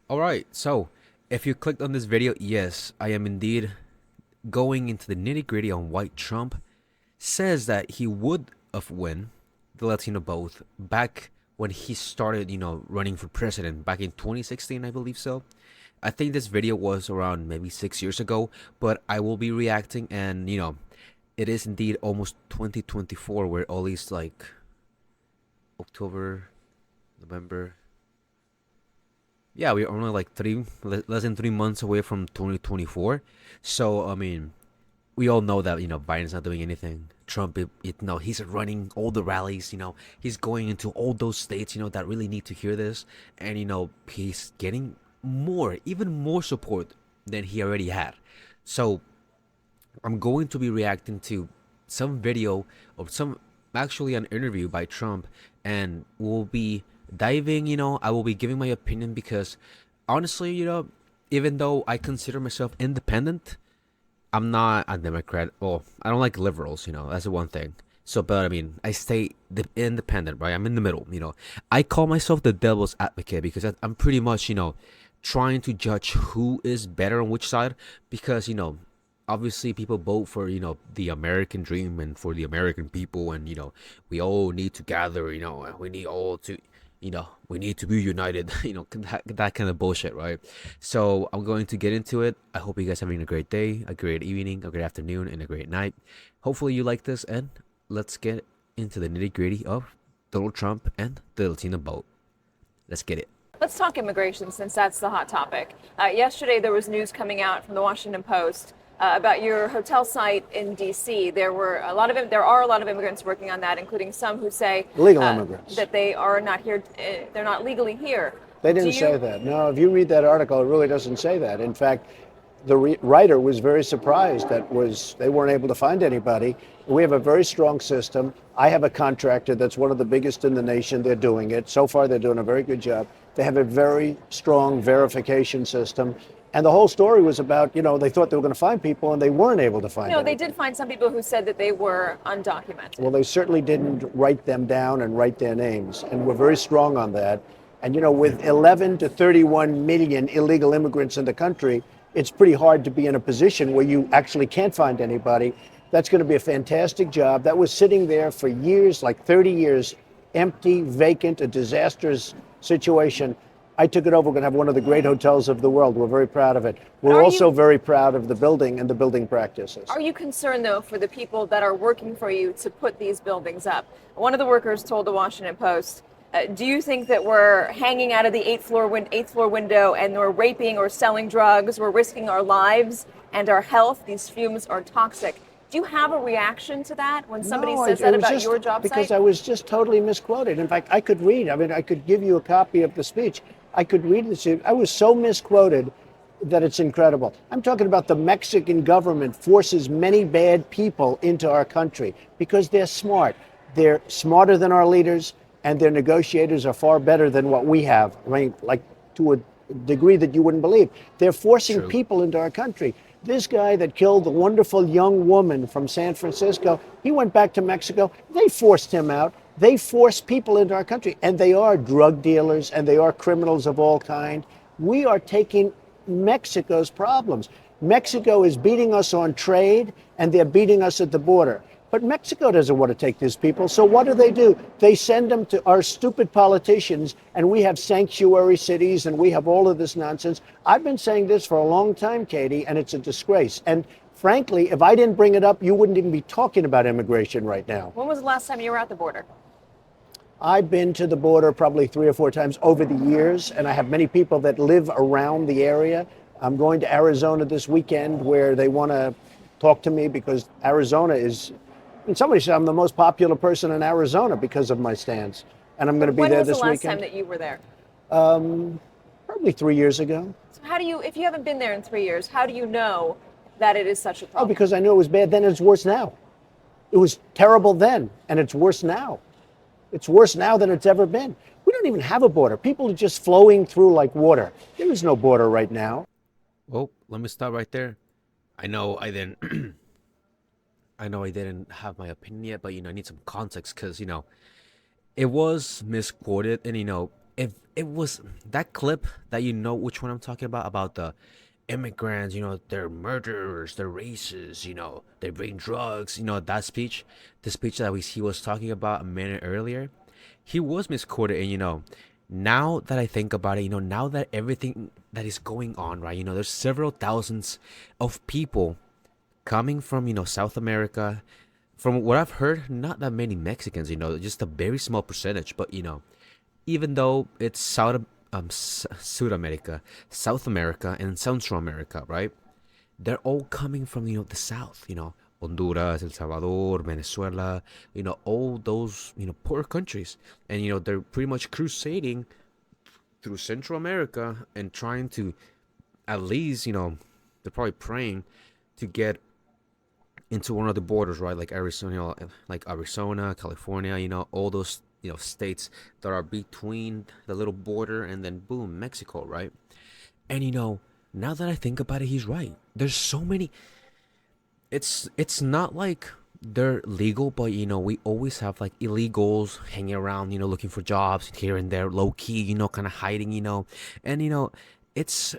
All right, so if you clicked on this video, yes, I am indeed going into the nitty gritty on why Trump says that he would have won the Latino vote back when he started, running for president back in 2016, I believe so. I think this video was around maybe 6 years ago, but I will be reacting, and it is indeed almost 2024, where all these like October, November, yeah, we're only like less than 3 months away from 2024. So I mean, we all know that Biden's not doing anything. Trump, no, he's running all the rallies. He's going into all those states that really need to hear this, and he's getting even more support than he already had. So I'm going to be reacting to some video of some actually an interview by Trump, and we'll be diving. I will be giving my opinion because honestly, even though I consider myself independent, I'm not a Democrat. Well, I don't like liberals. That's the one thing. So, but I mean, I stay independent, right? I'm in the middle. I call myself the devil's advocate because I'm pretty much, trying to judge who is better on which side. Because obviously people vote for the American dream and for the American people, and we all need to gather. We need all to we need to be united, that kind of bullshit, right? So I'm going to get into it. I hope you guys are having a great day, a great evening, a great afternoon, and a great night. Hopefully you like this, and let's get into the nitty gritty of Donald Trump and the Latino vote. Let's get it. Let's talk immigration since that's the hot topic. Yesterday, there was news coming out from the Washington Post about your hotel site in D.C. There are a lot of immigrants working on that, including some who say Illegal immigrants. that they are not here, they're not legally here. They didn't say that. No, if you read that article, it really doesn't say that. In fact, the writer was very surprised they weren't able to find anybody. We have a very strong system. I have a contractor that's one of the biggest in the nation. They're doing it. So far, they're doing a very good job. They have a very strong verification system. And the whole story was about, they thought they were going to find people and they weren't able to find No, anybody. they did find some people who said that they were undocumented. Well, they certainly didn't write them down and write their names. And we're very strong on that. And, with 11 to 31 million illegal immigrants in the country, it's pretty hard to be in a position where you actually can't find anybody. That's going to be a fantastic job. That was sitting there for years, like 30 years, empty, vacant, a disastrous situation. I took it over. We're going to have one of the great hotels of the world. We're very proud of it. We're also very proud of the building and the building practices. Are you concerned, though, for the people that are working for you to put these buildings up? One of the workers told the Washington Post, do you think that we're hanging out of the eighth floor window and we're raping or selling drugs? We're risking our lives and our health. These fumes are toxic. Do you have a reaction to that when somebody says that about your job site? Because I was just totally misquoted. In fact, I could read. I mean, I could give you a copy of the speech. I could read this. I was so misquoted that it's incredible. I'm talking about the Mexican government forces many bad people into our country because they're smart. They're smarter than our leaders, and their negotiators are far better than what we have. I mean, like to a degree that you wouldn't believe. They're forcing people into our country. This guy that killed the wonderful young woman from San Francisco, he went back to Mexico. They forced him out. They force people into our country, and they are drug dealers and they are criminals of all kind. We are taking Mexico's problems. Mexico is beating us on trade, and they're beating us at the border. But Mexico doesn't want to take these people. So what do? They send them to our stupid politicians, and we have sanctuary cities, and we have all of this nonsense. I've been saying this for a long time, Katie, and it's a disgrace. And frankly, if I didn't bring it up, you wouldn't even be talking about immigration right now. When was the last time you were at the border? I've been to the border probably 3 or 4 times over the years, and I have many people that live around the area. I'm going to Arizona this weekend where they want to talk to me because Arizona is, and somebody said I'm the most popular person in Arizona because of my stance, and I'm going to be there this weekend. When was the last time that you were there? Probably 3 years ago. So if you haven't been there in 3 years, how do you know that it is such a problem? Oh, because I knew it was bad then and it's worse now. It was terrible then and it's worse now. It's worse now than it's ever been. We don't even have a border. People are just flowing through like water. There is no border right now. Well, let me stop right there. I know I didn't I know I didn't have my opinion yet, but I need some context because it was misquoted, and if it was that clip that, you know which one I'm talking about the immigrants, they're murderers, they're racist, they bring drugs, that speech, the speech that he was talking about a minute earlier, he was misquoted. And now that I think about it, now that everything that is going on, right, there's several thousands of people coming from, South America. From what I've heard, not that many Mexicans, just a very small percentage. But even though it's South America, South America, and Central America, right? They're all coming from the South, Honduras, El Salvador, Venezuela, all those poor countries, and they're pretty much crusading through Central America and trying to, at least, they're probably praying to get into one of the borders, right? Like Arizona, California, all those states that are between the little border, and then boom, Mexico, right? And now that I think about it, he's right. There's so many. It's not like they're legal, but we always have like illegals hanging around, looking for jobs here and there, low key, kind of hiding, and it's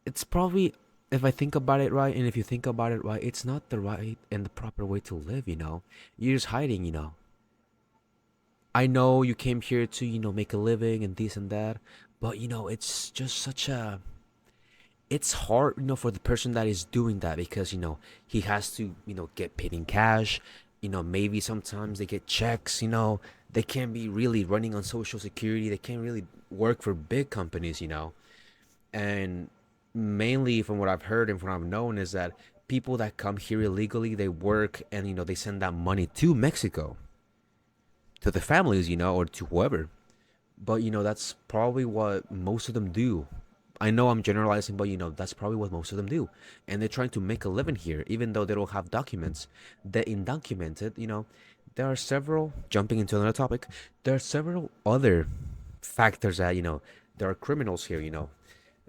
it's probably, if I think about it right, and if you think about it right, it's not the right and the proper way to live. You're just hiding. I know you came here to make a living and this and that, but it's just such a, it's hard, for the person that is doing that, because he has to get paid in cash. Maybe sometimes they get checks. They can't be really running on social security. They can't really work for big companies. And mainly from what I've heard and from what I've known is that people that come here illegally, they work, and they send that money to Mexico, to the families, or to whoever. But that's probably what most of them do. I know I'm generalizing, but that's probably what most of them do. And they're trying to make a living here, even though they don't have documents. They're undocumented. There are several, jumping into another topic, there are several other factors that, there are criminals here.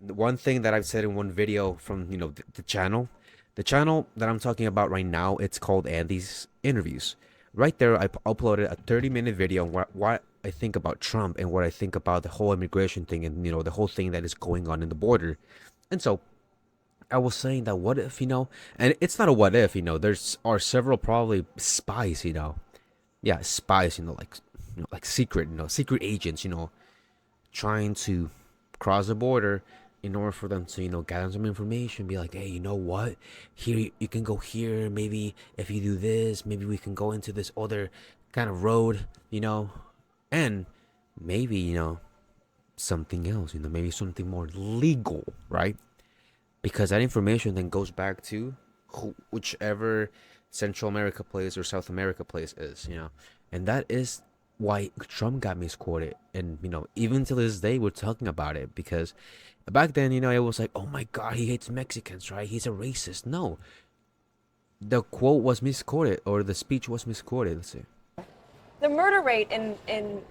The one thing that I've said in one video from, the channel that I'm talking about right now, it's called Andy's Interviews. Right there, I uploaded a 30-minute video on what I think about Trump and what I think about the whole immigration thing, and the whole thing that is going on in the border. And so I was saying that, what if, and it's not a what if, there's are several probably spies, yeah, spies, like secret, secret agents, trying to cross the border in order for them to, gather some information, be like, hey, you know what? Here, you can go here. Maybe if you do this, maybe we can go into this other kind of road, and maybe, something else, maybe something more legal, right? Because that information then goes back to whichever Central America place or South America place is, and that is why Trump got misquoted. And even to this day we're talking about it, because back then it was like, oh my god, he hates Mexicans, right? He's a racist. No, the quote was misquoted, or the speech was misquoted. Let's see. The murder rate in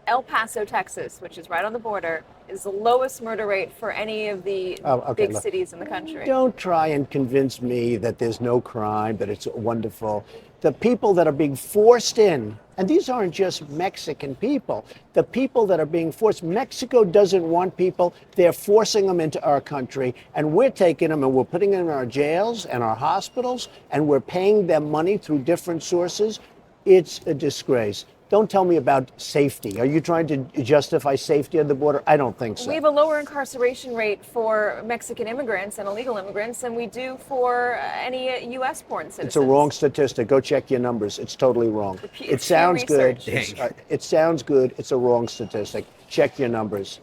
El Paso, Texas, which is right on the border, is the lowest murder rate for any of the Okay, big look, cities in the country. don't try and convince me that there's no crime, that it's wonderful. The people that are being forced in, and these aren't just Mexican people, the people that are being forced, Mexico doesn't want people, they're forcing them into our country, and we're taking them and we're putting them in our jails and our hospitals, and we're paying them money through different sources. It's a disgrace. Don't tell me about safety. Are you trying to justify safety at the border? I don't think so. We have a lower incarceration rate for Mexican immigrants and illegal immigrants than we do for any U.S. born citizens. It's a wrong statistic. Go check your numbers. It's totally wrong. It's It sounds good. research. It sounds good. It's a wrong statistic. Check your numbers.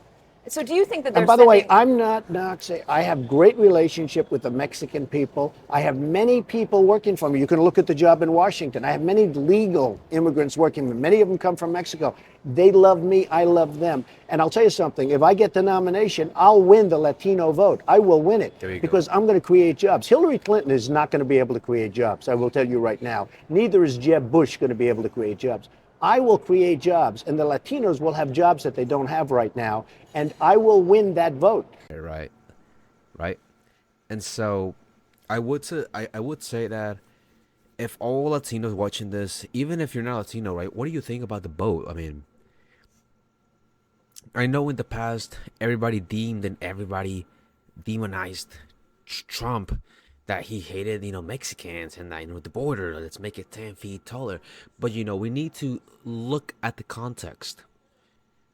So do you think that there's And by the way, I'm not saying, I have great relationship with the Mexican people. I have many people working for me. You can look at the job in Washington. I have many legal immigrants working for me. Many of them come from Mexico. They love me. I love them. And I'll tell you something. If I get the nomination, I'll win the Latino vote. I will win it because I'm going to create jobs. Hillary Clinton is not going to be able to create jobs. I will tell you right now. Neither is Jeb Bush going to be able to create jobs. I will create jobs, and the Latinos will have jobs that they don't have right now, and I will win that vote. Right. And so I would say that if all Latinos watching this, even if you're not Latino, right, what do you think about the vote? I mean, I know in the past everybody deemed and everybody demonized Trump, that he hated, Mexicans, and that, the border, let's make it 10 feet taller. But, we need to look at the context.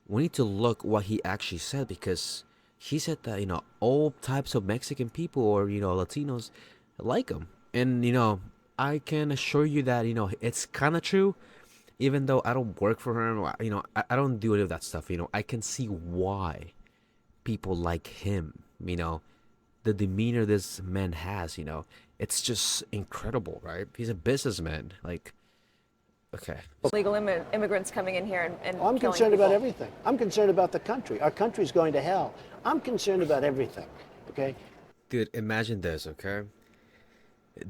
We need to look what he actually said, because he said that, all types of Mexican people, or, Latinos like him. And, I can assure you that, it's kind of true, even though I don't work for him, I don't do any of that stuff. I can see why people like him, the demeanor this man has, it's just incredible, right? He's a businessman. Like, okay. Illegal immigrants coming in here and I'm killing concerned people. about everything. I'm concerned about the country. Our country's going to hell. I'm concerned about everything. Okay. Dude, imagine this, okay?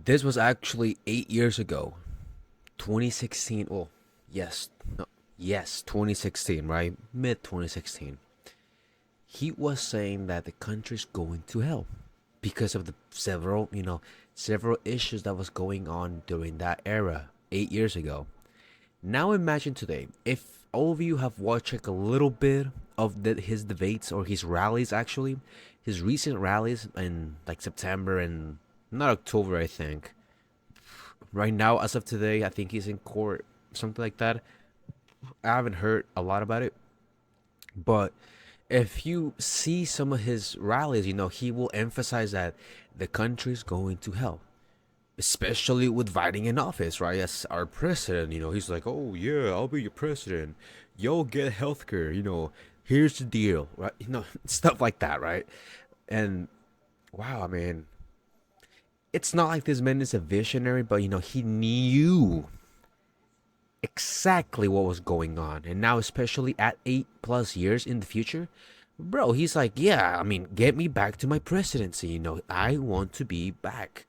This was actually 8 years ago. 2016. Oh, yes. No, yes, 2016, right? Mid 2016. He was saying that the country's going to hell because of the several issues that was going on during that era 8 years ago. Now imagine today, if all of you have watched like a little bit of his debates, or his rallies, actually, his recent rallies in like September and not October, I think. Right now, as of today, I think he's in court, something like that. I haven't heard a lot about it, but if you see some of his rallies, he will emphasize that the country's going to hell, especially with Biden in office, right? As our president, he's like, oh yeah, I'll be your president. You'll get healthcare, here's the deal, right? Stuff like that, right? And wow, I mean, it's not like this man is a visionary, but he knew exactly what was going on. And now, especially at 8+ years in the future, bro, he's like, yeah, I mean, get me back to my presidency. I want to be back.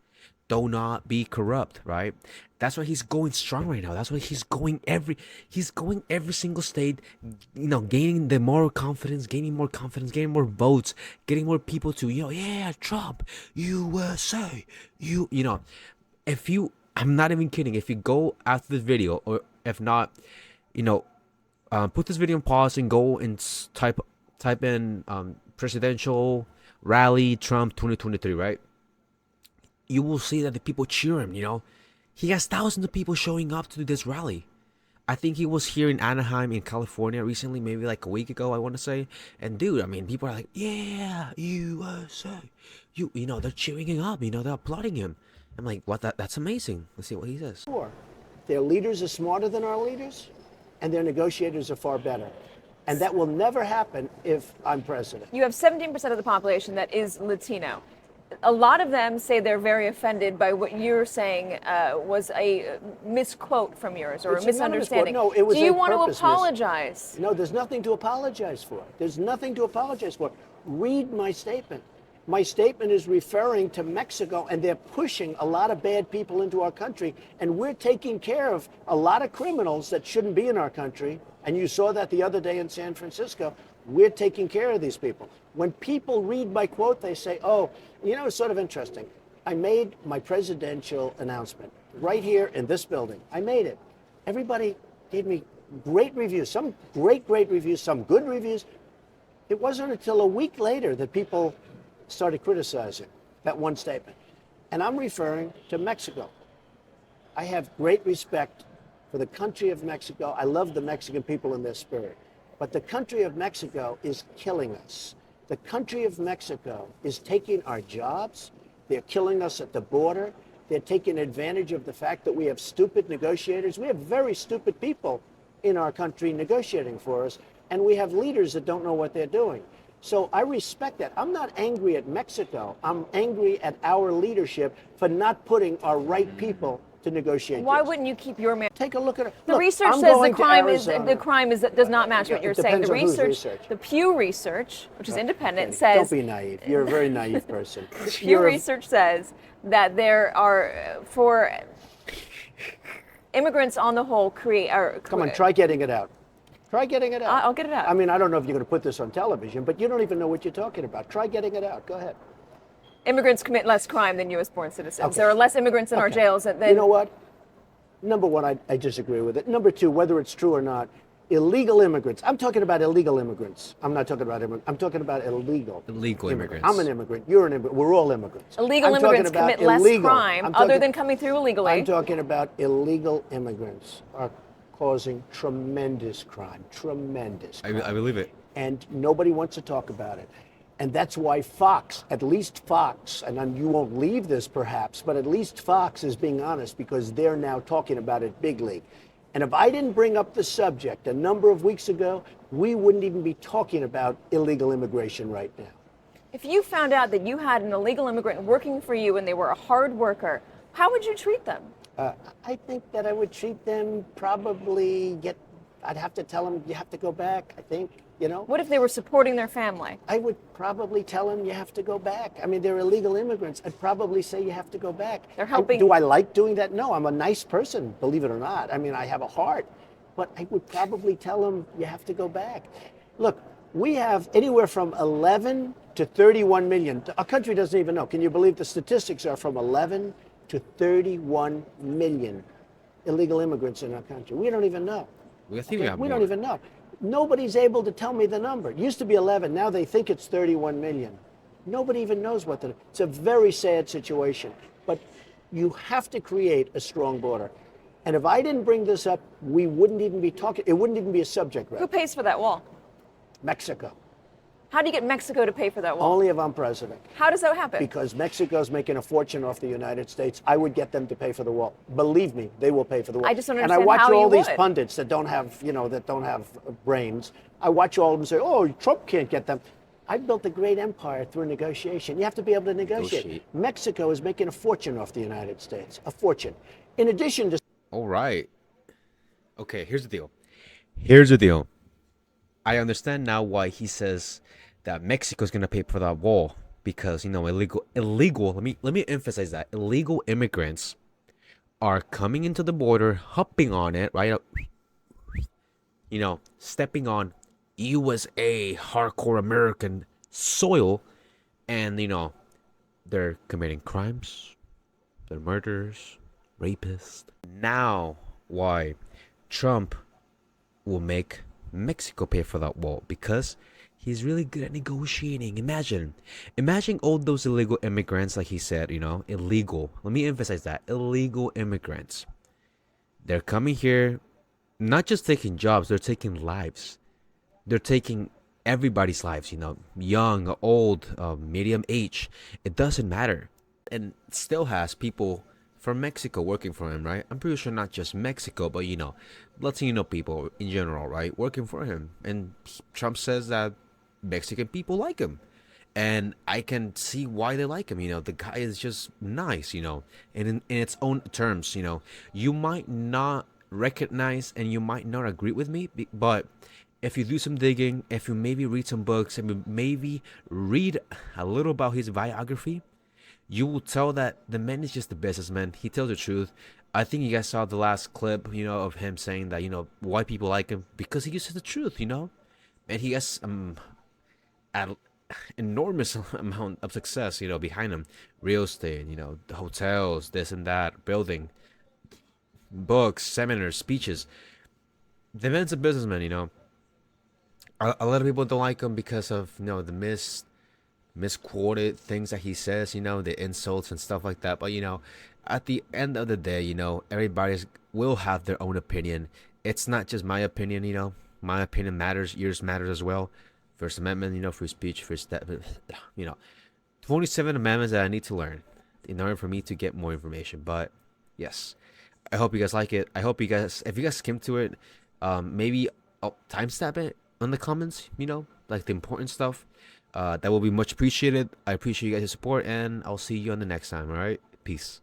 Do not be corrupt, right? That's why he's going strong right now. That's why he's going every single state, gaining the more confidence, gaining more votes, getting more people to, yeah, Trump, USA, if you, I'm not even kidding, if you go after this video, or if not, put this video on pause and go and type in presidential rally Trump 2023, right? You will see that the people cheer him, He has thousands of people showing up to this rally. I think he was here in Anaheim in California recently, maybe like a week ago, I want to say. And dude, I mean, people are like, yeah, USA. They're cheering him up, they're applauding him. I'm like, what? That's amazing. Let's see what he says. Sure. Their leaders are smarter than our leaders, and their negotiators are far better. And that will never happen if I'm president. You have 17% of the population that is Latino. A lot of them say they're very offended by what you're saying was a misquote from yours, or It's a misunderstanding. No, it was Do you a want to purpose apologize? No, there's nothing to apologize for. There's nothing to apologize for. Read my statement. My statement is referring to Mexico, and they're pushing a lot of bad people into our country, and we're taking care of a lot of criminals that shouldn't be in our country. And you saw that the other day in San Francisco. We're taking care of these people. When people read my quote, they say, oh, it's sort of interesting. I made my presidential announcement right here in this building. I made it. Everybody gave me great reviews, some great reviews, some good reviews. It wasn't until a week later that people started criticizing that one statement. And I'm referring to Mexico. I have great respect for the country of Mexico. I love the Mexican people and their spirit. But the country of Mexico is killing us. The country of Mexico is taking our jobs. They're killing us at the border. They're taking advantage of the fact that we have stupid negotiators. We have very stupid people in our country negotiating for us. And we have leaders that don't know what they're doing. So I respect that. I'm not angry at Mexico. I'm angry at our leadership for not putting our right people to negotiate. Why deals. wouldn't you keep your man? Take a look at it. The Look, research I'm says going to Arizona. the crime does not match what It you're saying. The depends on whose research. the Pew Research, which is independent, Okay, says don't be naive. You're a very naive person. Pew Research says that there are for immigrants on the whole Come on, try getting it out. Try getting it out. I'll get it out. I mean, I don't know if you're going to put this on television, but you don't even know what you're talking about. Try getting it out. Go ahead. Immigrants commit less crime than U.S. born citizens. Okay. There are less immigrants in our jails than. You know what? Number one, I disagree with it. Number two, whether it's true or not, illegal immigrants. I'm talking about illegal immigrants. I'm not talking about immigrants. I'm talking about illegal Illegal immigrants. immigrants. I'm an immigrant. You're an immigrant. We're all immigrants. Illegal I'm talking immigrants about commit less illegal. crime I'm other talking- than coming through illegally. I'm talking about illegal immigrants are causing tremendous crime. Tremendous crime. I believe it. And nobody wants to talk about it. And that's why Fox, at least Fox, and you won't leave this perhaps, but at least Fox is being honest because they're now talking about it big league. And if I didn't bring up the subject a number of weeks ago, we wouldn't even be talking about illegal immigration right now. If you found out that you had an illegal immigrant working for you and they were a hard worker, how would you treat them? I think that I would treat them I'd have to tell them, you have to go back, I think, you know. What if they were supporting their family? I would probably tell them you have to go back. I mean, they're illegal immigrants. I'd probably say you have to go back. They're helping. Do I like doing that? No, I'm a nice person, believe it or not. I mean, I have a heart. But I would probably tell them you have to go back. Look, we have anywhere from 11 to 31 million. Our country doesn't even know. Can you believe the statistics are from 11 to 31 million illegal immigrants in our country? We don't even know. We think we have We more. don't even know. Nobody's able to tell me the number. It used to be 11. Now they think it's 31 million. Nobody even knows what it's a very sad situation. But you have to create a strong border. And if I didn't bring this up, we wouldn't even be talking. It wouldn't even be a subject, Who right? pays for that wall? Mexico. How do you get Mexico to pay for that wall? Only if I'm president. How does that happen? Because Mexico's making a fortune off the United States. I would get them to pay for the wall. Believe me, they will pay for the wall. I just don't And I understand watch how all you these would. pundits that don't have, brains. I watch all of them say, "Oh, Trump can't get them." I built a great empire through negotiation. You have to be able to negotiate. Negotiate. Mexico is making a fortune off the United States. A fortune. In addition to All right. Okay, here's the deal. Here's the deal. I understand now why he says that Mexico's gonna pay for that wall because illegal. Let me emphasize that illegal immigrants are coming into the border, hopping on it, right? Stepping on USA hardcore American soil, and they're committing crimes, they're murderers, rapists. Now, why Trump will make Mexico pay for that wall? Because he's really good at negotiating. Imagine all those illegal immigrants, like he said, illegal. Let me emphasize that illegal immigrants. They're coming here, not just taking jobs, they're taking lives. They're taking everybody's lives, young, old, medium age. It doesn't matter. And still has people from Mexico working for him, right? I'm pretty sure not just Mexico, but Latino people in general, right? Working for him. And Trump says that Mexican people like him. And I can see why they like him. The guy is just nice, and in its own terms, you might not recognize and you might not agree with me, but if you do some digging, if you maybe read some books, and maybe read a little about his biography, you will tell that the man is just a businessman. He tells the truth. I think you guys saw the last clip, of him saying that, white people like him because he just says the truth, and he has an enormous amount of success, behind him. Real estate, the hotels, this and that, building, books, seminars, speeches. The man's a businessman, A lot of people don't like him because of, the misquoted things that he says, the insults and stuff like that. But, at the end of the day, everybody will have their own opinion. It's not just my opinion, my opinion matters, yours matters as well. First Amendment, free speech, first step, 27 amendments that I need to learn in order for me to get more information. But yes, I hope you guys like it. I hope you guys, if you guys skim to it, maybe I'll timestamp it on the comments, like the important stuff. That will be much appreciated. I appreciate you guys' support, and I'll see you on the next time. All right, peace.